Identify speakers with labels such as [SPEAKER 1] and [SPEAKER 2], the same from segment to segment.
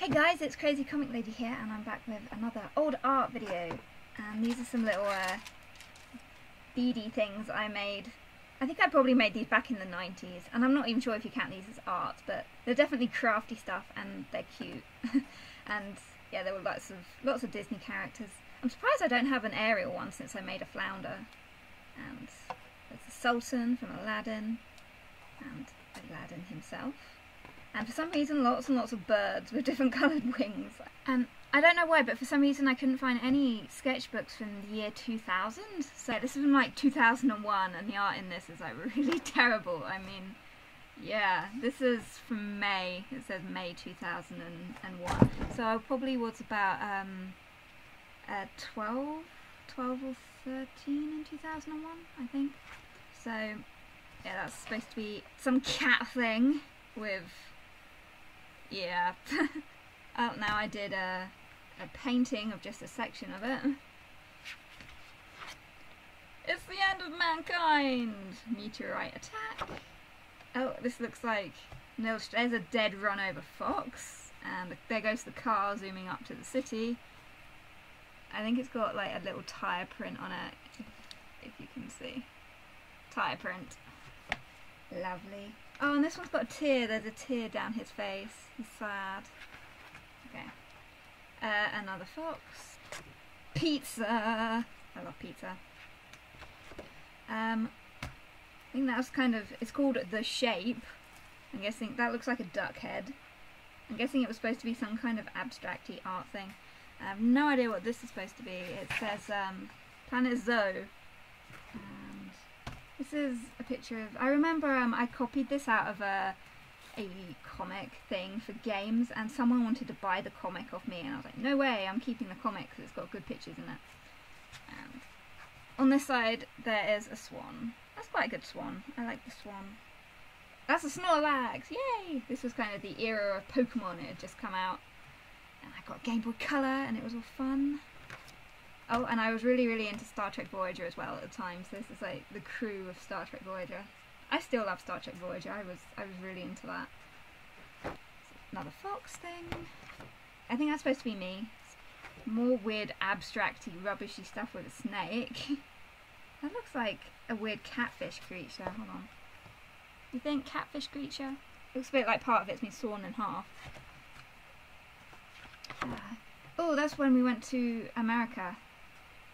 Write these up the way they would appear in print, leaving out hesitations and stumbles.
[SPEAKER 1] Hey guys, it's Crazy Comic Lady here, and I'm back with another old art video. And these are some little beady things I made. I think I probably made these back in the 90s, and I'm not even sure if you count these as art, but they're definitely crafty stuff and they're cute. And yeah, there were lots of Disney characters. I'm surprised I don't have an Ariel one since I made a flounder. And there's the Sultan from Aladdin, and Aladdin himself. And for some reason lots and lots of birds with different coloured wings. And I don't know why, but for some reason I couldn't find any sketchbooks from the year 2000. So this is from like 2001, and the art in this is like really terrible. I mean, yeah, this is from May. It says May 2001. So I probably was about 12 or 13 in 2001, I think. So yeah, that's supposed to be some cat thing with... yeah. Oh, now I did a painting of just a section of it. It's the end of mankind! Meteorite attack. Oh, this looks like... no, there's a dead run-over fox. And there goes the car zooming up to the city. I think it's got like a little tyre print on it, if you can see. Tyre print. Lovely. Oh, and this one's got a tear. There's a tear down his face. He's sad. Okay. Another fox. Pizza! I love pizza. I think that's kind of... it's called The Shape. I'm guessing that looks like a duck head. I'm guessing it was supposed to be some kind of abstract-y art thing. I have no idea what this is supposed to be. It says Planet Zoo. And this is a picture of... I remember I copied this out of a comic thing for games, and someone wanted to buy the comic off me, and I was like, no way, I'm keeping the comic because it's got good pictures in it. And on this side there is a swan. That's quite a good swan. I like the swan. That's a Snorlax! Yay! This was kind of the era of Pokemon. It had just come out. And I got Game Boy Color, and it was all fun. Oh, and I was really into Star Trek Voyager as well at the time, so this is like the crew of Star Trek Voyager. I still love Star Trek Voyager. I was really into that. Another fox thing. I think that's supposed to be me. More weird abstracty rubbishy stuff with a snake. That looks like a weird catfish creature. Hold on. You think catfish creature? Looks a bit like part of it's been sawn in half. Oh, that's when we went to America.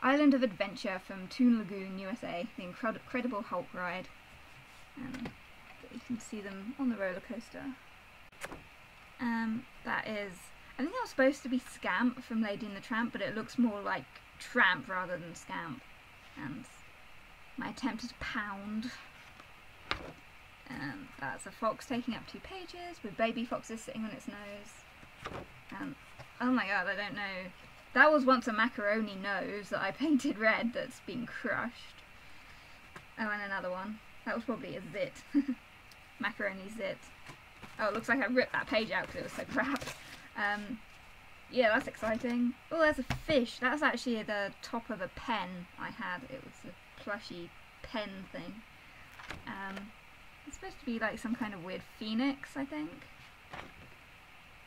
[SPEAKER 1] Island of Adventure from Toon Lagoon, USA. The Incredible Hulk ride. And you can see them on the roller coaster. That is... I think that was supposed to be Scamp from Lady and the Tramp, but it looks more like Tramp rather than Scamp. And my attempt is Pound. And that's a fox taking up 2 pages with baby foxes sitting on its nose. And oh my god, I don't know. That was once a macaroni nose that I painted red that's been crushed. Oh, and another one. That was probably a zit. Macaroni zit. Oh, it looks like I ripped that page out because it was so crap. Yeah, that's exciting. Oh, there's a fish. That's actually the top of a pen I had. It was a plushy pen thing. It's supposed to be like some kind of weird phoenix, I think.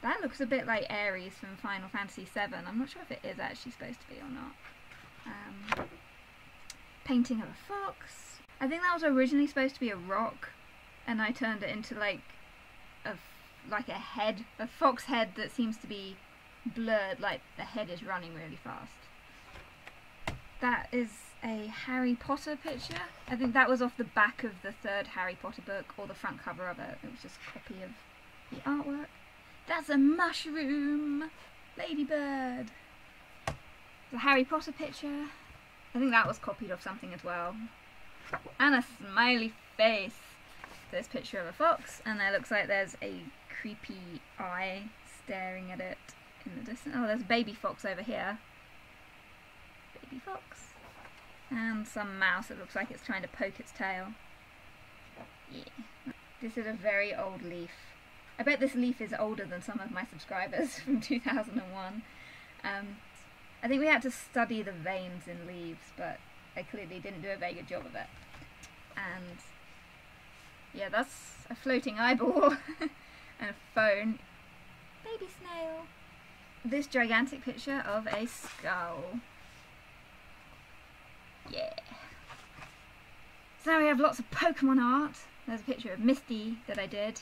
[SPEAKER 1] That looks a bit like Ares from Final Fantasy VII. I'm not sure if it is actually supposed to be or not. Painting of a fox. I think that was originally supposed to be a rock, and I turned it into like a head, a fox head that seems to be blurred, like the head is running really fast. That is a Harry Potter picture. I think that was off the back of the 3rd Harry Potter book, or the front cover of it. It was just a copy of the artwork. That's a mushroom! Ladybird! The Harry Potter picture. I think that was copied off something as well. And a smiley face. There's a picture of a fox, and there looks like there's a creepy eye staring at it in the distance. Oh, there's a baby fox over here. Baby fox. And some mouse that looks like it's trying to poke its tail. Yeah. This is a very old leaf. I bet this leaf is older than some of my subscribers from 2001. I think we had to study the veins in leaves, but I clearly didn't do a very good job of it. And yeah, that's a floating eyeball and a phone. Baby snail. This gigantic picture of a skull. Yeah. So now we have lots of Pokemon art. There's a picture of Misty that I did.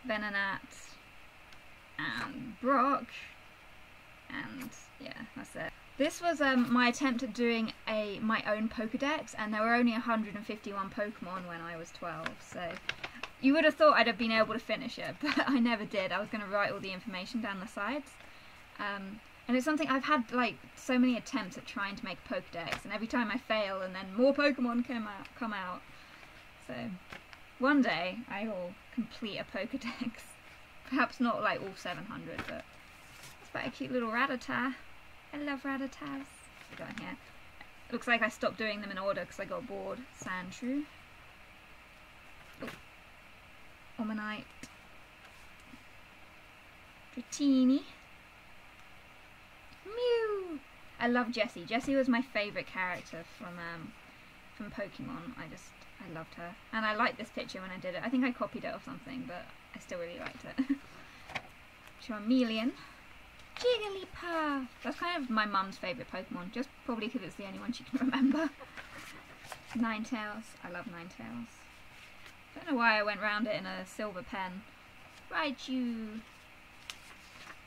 [SPEAKER 1] Venonat. And Brock. And yeah, that's it. This was my attempt at doing my own Pokedex, and there were only 151 Pokemon when I was 12, so you would have thought I'd have been able to finish it, but I never did. I was going to write all the information down the sides. And it's something I've had like so many attempts at trying to make a Pokedex, and every time I fail and then more Pokemon come out. So one day I will complete a Pokedex. Perhaps not like all 700, but it's quite a cute little Rattata. I love Rattatas. What got in here? Looks like I stopped doing them in order because I got bored. Sandshrew. Oh. Omanite. Dratini. Mew! I love Jessie. Jessie was my favourite character from Pokemon. I loved her. And I liked this picture when I did it. I think I copied it or something, but I still really liked it. Charmeleon. Jigglypuff! That's kind of my mum's favourite Pokemon, just probably because it's the only one she can remember. Ninetales. I love Ninetales. Don't know why I went round it in a silver pen. Raichu.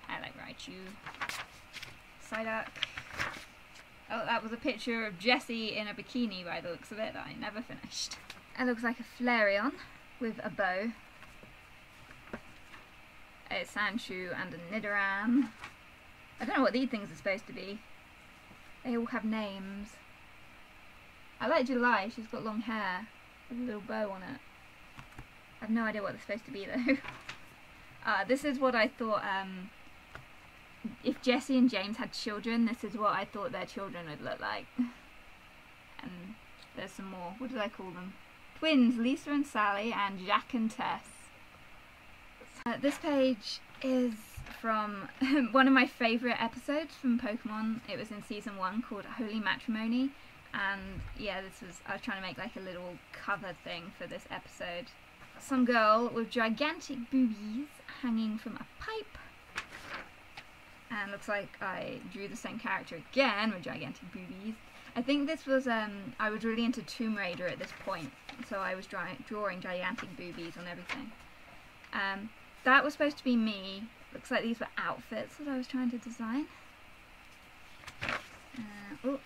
[SPEAKER 1] I like Raichu. Psyduck. Oh, that was a picture of Jessie in a bikini by the looks of it that I never finished. It looks like a Flareon with a bow. A Sandshrew and a Nidoran. I don't know what these things are supposed to be. They all have names. I like July, she's got long hair with a little bow on it. I have no idea what they're supposed to be though. This is what I thought, if Jessie and James had children, this is what I thought their children would look like. And there's some more. What did I call them? Twins, Lisa and Sally, and Jack and Tess. This page is from one of my favourite episodes from Pokemon. It was in season 1 called Holy Matrimony, and yeah, I was trying to make like a little cover thing for this episode. Some girl with gigantic boobies hanging from a pipe, and looks like I drew the same character again with gigantic boobies. I think this was, I was really into Tomb Raider at this point, so I was drawing gigantic boobies on everything. That was supposed to be me. Looks like these were outfits that I was trying to design. Oh,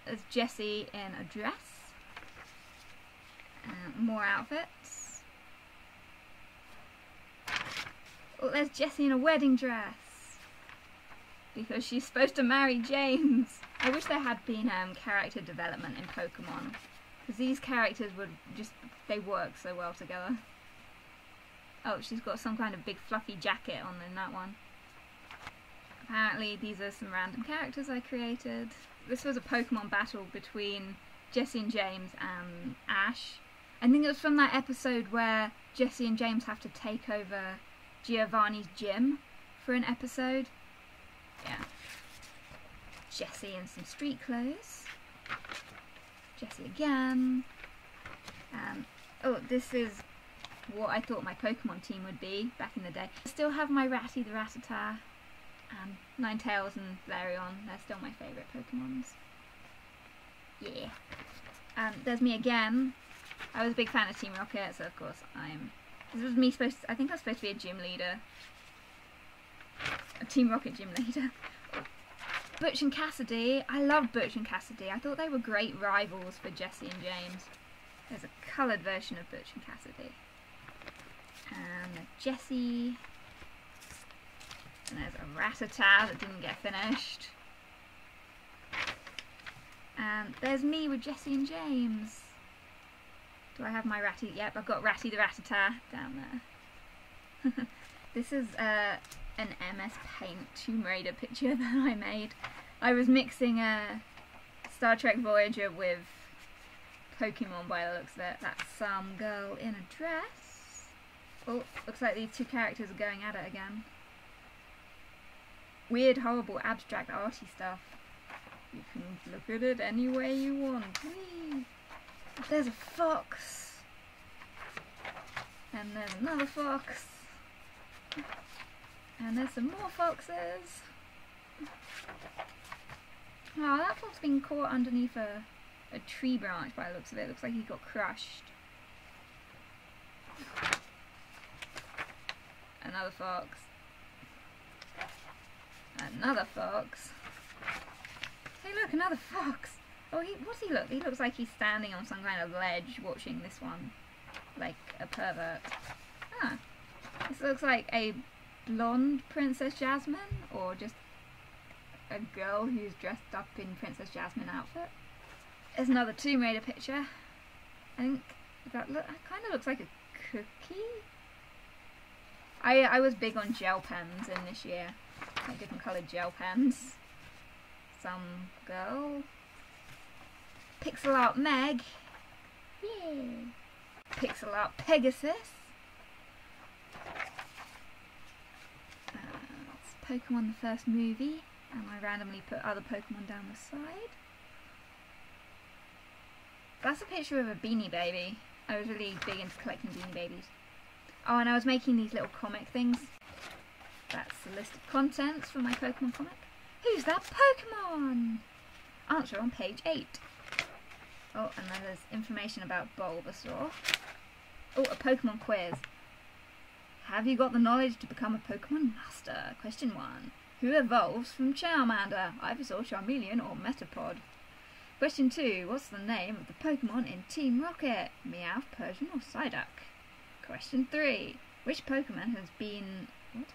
[SPEAKER 1] there's Jessie in a dress. More outfits. Oh, there's Jessie in a wedding dress. Because she's supposed to marry James. I wish there had been character development in Pokemon. Because these characters would just, they work so well together. Oh, she's got some kind of big fluffy jacket on in that one. Apparently these are some random characters I created. This was a Pokemon battle between Jessie and James and Ash. I think it was from that episode where Jessie and James have to take over Giovanni's gym for an episode. Yeah. Jessie in some street clothes. Jessie again. Oh, this is what I thought my Pokemon team would be back in the day. I still have my Ratty the Rattata, and Ninetales and Flareon. They're still my favourite Pokemons. Yeah. There's me again. I was a big fan of Team Rocket, so of course this was me I think I was supposed to be a gym leader. A Team Rocket gym leader. Butch and Cassidy. I love Butch and Cassidy. I thought they were great rivals for Jessie and James. There's a coloured version of Butch and Cassidy. And Jessie. And there's a Rattata that didn't get finished. And there's me with Jessie and James. Do I have my Ratty? Yep, I've got Ratty the Rattata down there. This is an MS Paint Tomb Raider picture that I made. I was mixing Star Trek Voyager with Pokemon by the looks of it. That's some girl in a dress. Oh, looks like these two characters are going at it again. Weird, horrible, abstract, arty stuff. You can look at it any way you want. Whee! There's a fox. And there's another fox. And there's some more foxes. Oh, that fox been caught underneath a tree branch by the looks of it. Looks like he got crushed. Another fox. Another fox. Hey look, another fox! Oh, what's he look? He looks like he's standing on some kind of ledge watching this one. Like a pervert. Ah. This looks like a blonde Princess Jasmine, or just a girl who's dressed up in Princess Jasmine outfit. There's another Tomb Raider picture. I think that kind of looks like a cookie. I was big on gel pens in this year, like different coloured gel pens. Some girl. Pixel art Meg. Yay. Pixel art Pegasus. It's Pokemon the first movie, and I randomly put other Pokemon down the side. That's a picture of a Beanie Baby. I was really big into collecting Beanie Babies. Oh, and I was making these little comic things. That's the list of contents for my Pokemon comic. Who's that Pokemon? Answer on page 8. Oh, and then there's information about Bulbasaur. Oh, a Pokemon quiz. Have you got the knowledge to become a Pokemon Master? Question 1. Who evolves from Charmander? Ivysaur, Charmeleon, or Metapod? Question 2. What's the name of the Pokemon in Team Rocket? Meowth, Persian, or Psyduck? Question 3. Which Pokemon has been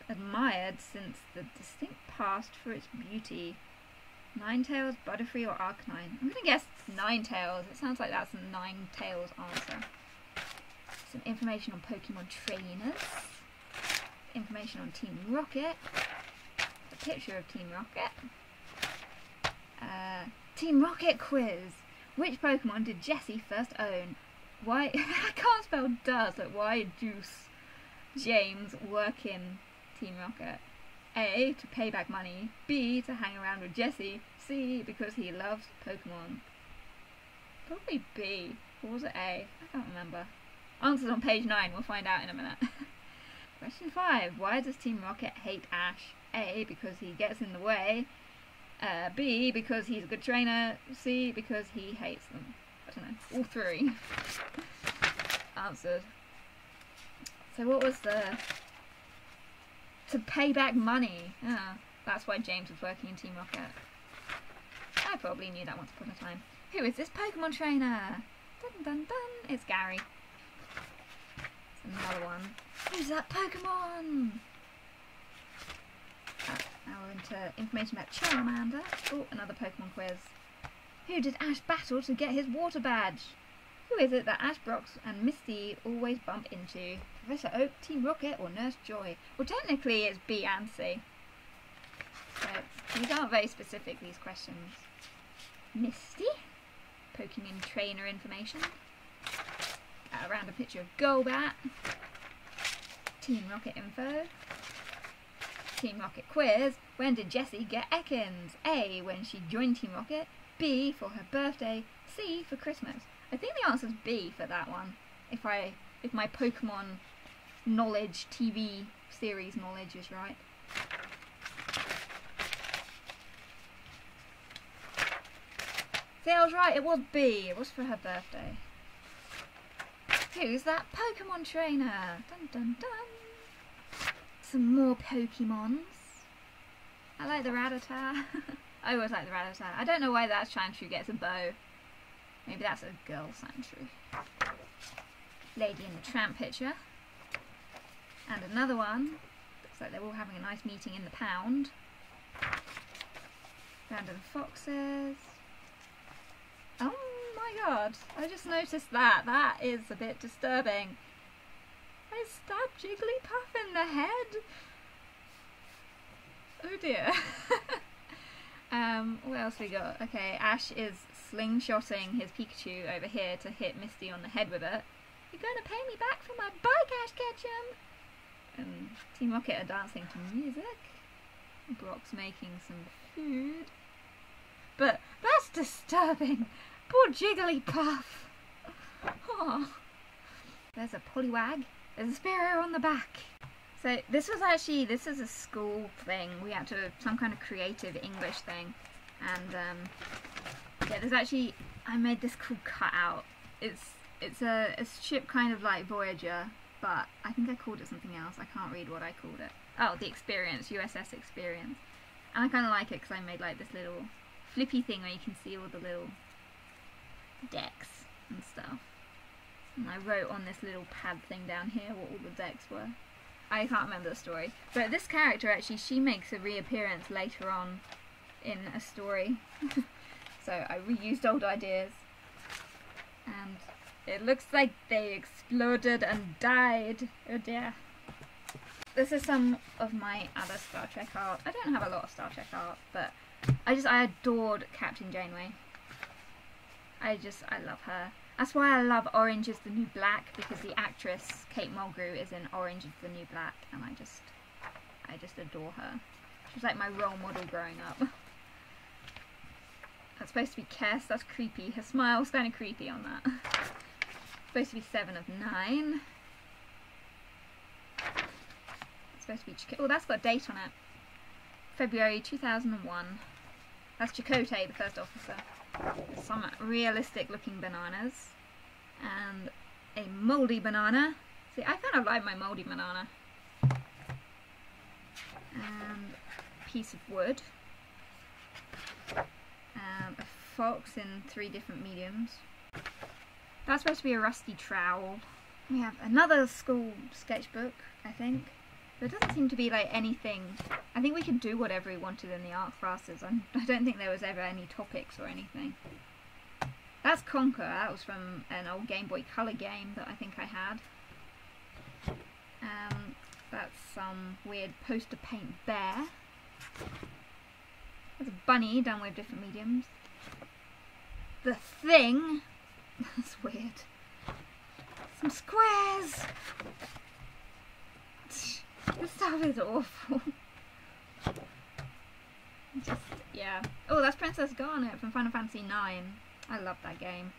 [SPEAKER 1] admired since the distinct past for its beauty? Ninetales, Butterfree, or Arcanine? I'm going to guess Ninetales. It sounds like that's a Ninetales answer. Some information on Pokemon trainers. Information on Team Rocket. A picture of Team Rocket. Team Rocket quiz. Which Pokemon did Jessie first own? Why I can't spell does, like why Juice James work in Team Rocket? A, to pay back money. B, to hang around with Jessie. C, because he loves Pokemon. Probably B. Or was it A? I can't remember. Answers on page 9, we'll find out in a minute. Question 5. Why does Team Rocket hate Ash? A, because he gets in the way. B, because he's a good trainer. C, because he hates them. I don't know. All 3. Answered. So what was the... To pay back money. Ah, that's why James was working in Team Rocket. I probably knew that once upon a time. Who is this Pokemon trainer? Dun dun dun. It's Gary. It's another one. Who's that Pokemon? Now we're into information about Charmander. Oh, another Pokemon quiz. Who did Ash battle to get his water badge? Who is it that Ash, Brox and Misty always bump into? Professor Oak, Team Rocket, or Nurse Joy? Well, technically it's B and C. So, these aren't very specific, these questions. Misty? Pokemon trainer information. A random picture of Golbat. Team Rocket info. Team Rocket quiz. When did Jessie get Ekans? A, when she joined Team Rocket. B, for her birthday. C, for Christmas. I think the answer's B for that one. If my Pokemon knowledge, TV series knowledge is right. See, I was right, it was B. It was for her birthday. Who's that Pokemon trainer? Dun dun dun. Some more Pokemons. I like the Rattata. I always like the Rattata. I don't know why that Sandshrew gets a bow. Maybe that's a girl Sandshrew. Lady in the Tramp picture. And another one. Looks like they're all having a nice meeting in the pound. Random foxes. Oh my god, I just noticed that. That is a bit disturbing. I stabbed Jigglypuff in the head. Oh dear. What else we got? Okay, Ash is slingshotting his Pikachu over here to hit Misty on the head with it. You're going to pay me back for my bike, Ash Ketchum! And Team Rocket are dancing to music. Brock's making some food. But that's disturbing! Poor Jigglypuff! Oh. There's a Poliwag. There's a Spearow on the back. So this is a school thing. We had to, some kind of creative English thing. And yeah, there's actually, I made this cool cutout. It's a ship kind of like Voyager, but I think I called it something else. I can't read what I called it. Oh, the Experience, USS Experience. And I kind of like it because I made like this little flippy thing where you can see all the little decks and stuff. And I wrote on this little pad thing down here what all the decks were. I can't remember the story. But this character actually, she makes a reappearance later on in a story. So I reused old ideas. And it looks like they exploded and died. Oh dear. This is some of my other Star Trek art. I don't have a lot of Star Trek art, but I adored Captain Janeway. I love her. That's why I love Orange is the New Black, because the actress Kate Mulgrew is in Orange is the New Black, and I just adore her. She was like my role model growing up. That's supposed to be Kess. That's creepy. Her smile's kind of creepy on that. Supposed to be 7 of 9. It's supposed to be oh, that's got a date on it. February 2001. That's Chakotay, the first officer. Some realistic looking bananas. And a mouldy banana. See, I kind of like my mouldy banana. And a piece of wood. A fox in 3 different mediums. That's supposed to be a rusty trowel. We have another school sketchbook, I think. There doesn't seem to be like anything. I think we could do whatever we wanted in the art classes. I don't think there was ever any topics or anything. That's Conquer. That was from an old Game Boy Color game that I think I had. That's some weird poster paint bear. There's a bunny done with different mediums. The Thing. That's weird. Some squares. This stuff is awful. Just, yeah. Oh, that's Princess Garnet from Final Fantasy IX. I love that game.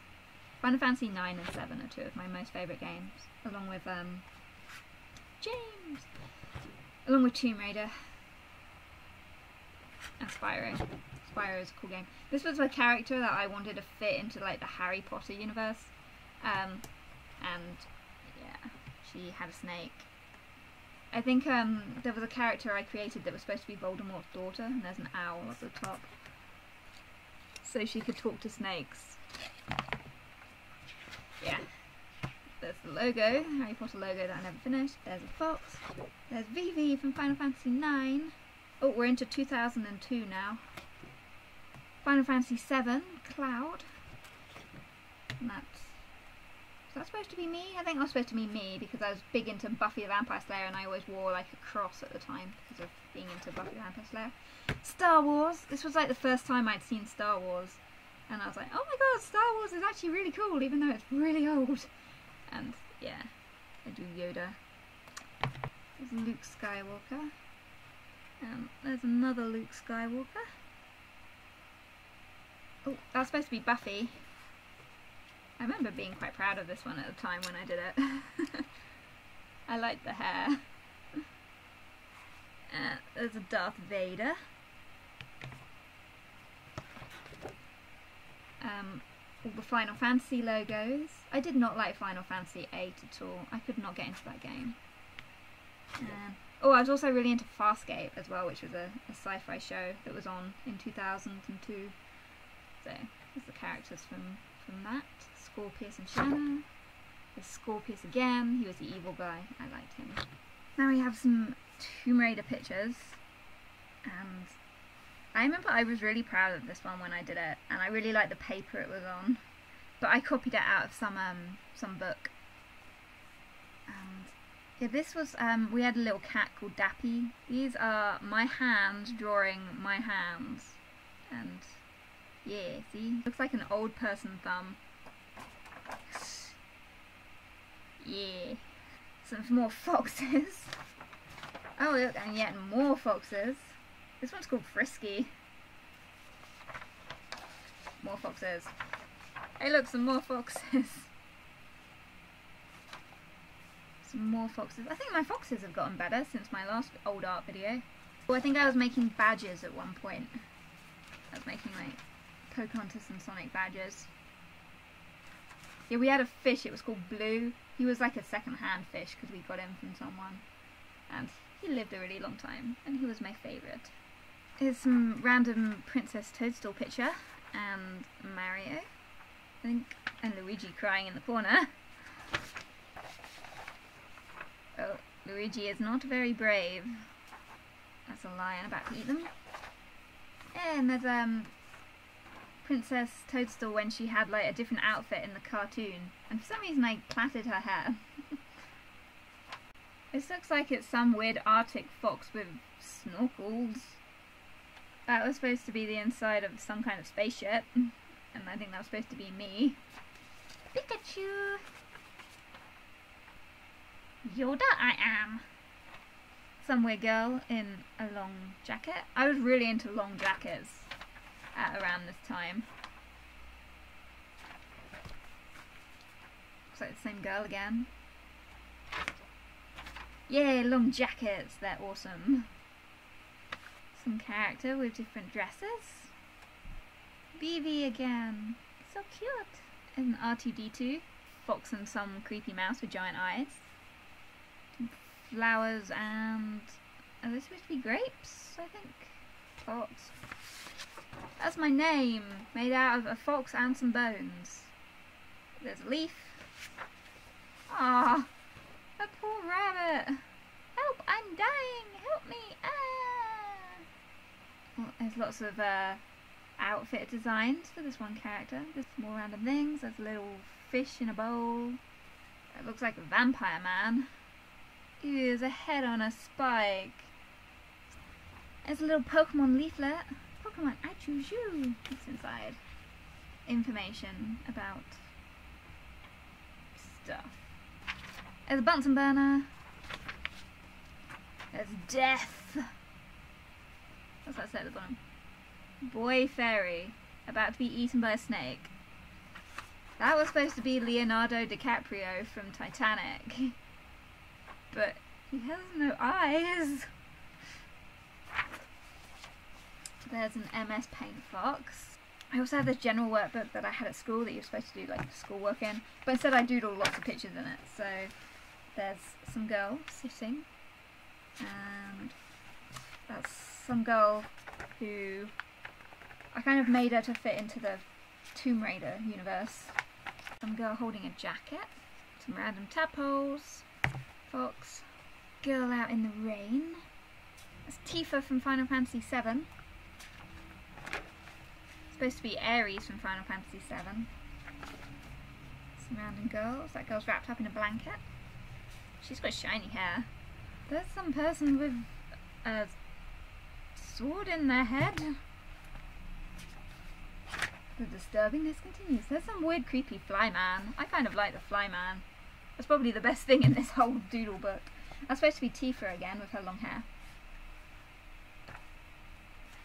[SPEAKER 1] Final Fantasy IX and 7 are 2 of my most favourite games. Along with, James! Along with Tomb Raider. And Spyro. Spyro is a cool game. This was a character that I wanted to fit into, like, the Harry Potter universe. And, yeah, she had a snake. I think there was a character I created that was supposed to be Voldemort's daughter, and there's an owl at the top. So she could talk to snakes. Yeah. There's the logo, Harry Potter logo that I never finished. There's a fox. There's Vivi from Final Fantasy IX. Oh, we're into 2002 now. Final Fantasy VII, Cloud. And is that supposed to be me? I think that's supposed to be me because I was big into Buffy the Vampire Slayer and I always wore like a cross at the time because of being into Buffy the Vampire Slayer. Star Wars. This was like the first time I'd seen Star Wars and I was like, oh my god, Star Wars is actually really cool even though it's really old. And yeah, I do Yoda. There's Luke Skywalker. There's another Luke Skywalker. Oh, that's supposed to be Buffy. I remember being quite proud of this one at the time when I did it. I like the hair. There's a Darth Vader. All the Final Fantasy logos. I did not like Final Fantasy VIII at all. I could not get into that game. Oh, I was also really into Farscape as well, which was a sci-fi show that was on in 2002. So, there's the characters from that. Scorpius and Shanna. There's Scorpius again. He was the evil guy. I liked him. Now we have some Tomb Raider pictures. And I remember I was really proud of this one when I did it. And I really liked the paper it was on. But I copied it out of some book. And yeah, this was, we had a little cat called Dappy. These are my hands drawing my hands. And yeah, see? Looks like an old person thumb. Yeah. Some more foxes. Oh look, and yet more foxes. This one's called Frisky. More foxes. Hey look, some more foxes. Some more foxes. I think my foxes have gotten better since my last old art video. Well, I think I was making badges at one point. I was making like Pocahontas and Sonic badges. Yeah, we had a fish, it was called Blue. He was like a second-hand fish because we got him from someone. And he lived a really long time, and he was my favourite. Here's some random Princess Toadstool picture, and Mario, I think, and Luigi crying in the corner. Oh, Luigi is not very brave. That's a lion about to eat them. And there's Princess Toadstool when she had like a different outfit in the cartoon, and for some reason I plaited her hair. This looks like it's some weird Arctic fox with snorkels. That was supposed to be the inside of some kind of spaceship, and I think that was supposed to be me. Pikachu! Yoda I am! Some weird girl in a long jacket. I was really into long jackets at around this time. Looks like the same girl again. Yay, long jackets, they're awesome. Some character with different dresses. Vivi again, so cute. And R2-D2, fox and some creepy mouse with giant eyes. Flowers and... are they supposed to be grapes, I think? Fox. That's my name, made out of a fox and some bones. There's a leaf. Ah, a poor rabbit. Help, I'm dying, help me, ah! Well, there's lots of outfit designs for this one character. There's more random things. There's a little fish in a bowl. It looks like a vampire man. Ew, there's a head on a spike. There's a little Pokemon leaflet. Pokemon, I choose you. What's inside? Information about stuff. There's a Bunsen burner. There's death. What's that say at the bottom? Boy fairy, about to be eaten by a snake. That was supposed to be Leonardo DiCaprio from Titanic. But he has no eyes. There's an MS Paint fox. I also have this general workbook that I had at school that you're supposed to do like schoolwork in, but instead I doodled lots of pictures in it. So there's some girl sitting, and that's some girl who I kind of made her to fit into the Tomb Raider universe. Some girl holding a jacket, some random tadpoles, fox, girl out in the rain. That's Tifa from Final Fantasy VII. Supposed to be Ares from Final Fantasy VII. Some random girls. That girl's wrapped up in a blanket. She's got shiny hair. There's some person with a sword in their head. The disturbingness continues. There's some weird creepy fly man. I kind of like the fly man. That's probably the best thing in this whole doodle book. That's supposed to be Tifa again with her long hair.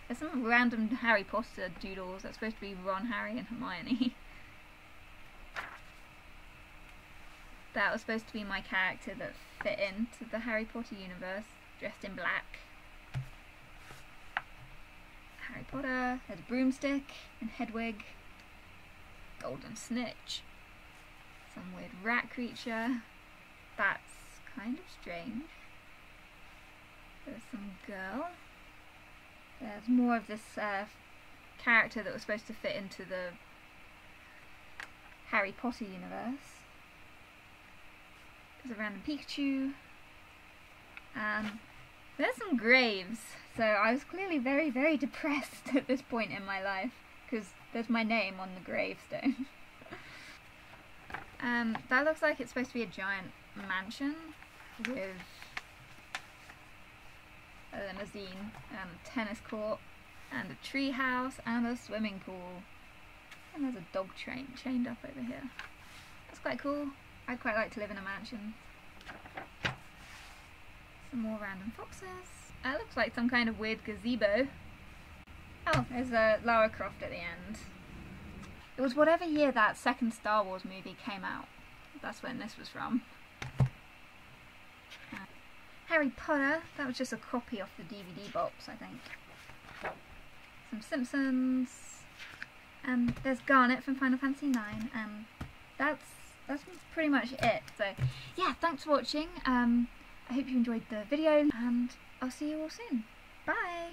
[SPEAKER 1] There's some random Harry Potter doodles. That's supposed to be Ron, Harry and Hermione. That was supposed to be my character that fit into the Harry Potter universe, dressed in black. Harry Potter, there's a broomstick and Hedwig. Golden snitch. Some weird rat creature. That's kind of strange. There's some girl. There's more of this character that was supposed to fit into the Harry Potter universe. There's a random Pikachu. And there's some graves. So I was clearly very, very depressed at this point in my life, because there's my name on the gravestone. That looks like it's supposed to be a giant mansion with a limousine and a tennis court and a tree house and a swimming pool. And there's a dog train chained up over here. That's quite cool. I'd quite like to live in a mansion. Some more random foxes. That looks like some kind of weird gazebo. Oh, there's a Lara Croft at the end. It was whatever year that second Star Wars movie came out. That's when this was from. Harry Potter, that was just a copy off the DVD box, I think. Some Simpsons, and there's Garnet from Final Fantasy IX, and that's pretty much it. So yeah, thanks for watching. I hope you enjoyed the video, and I'll see you all soon. Bye!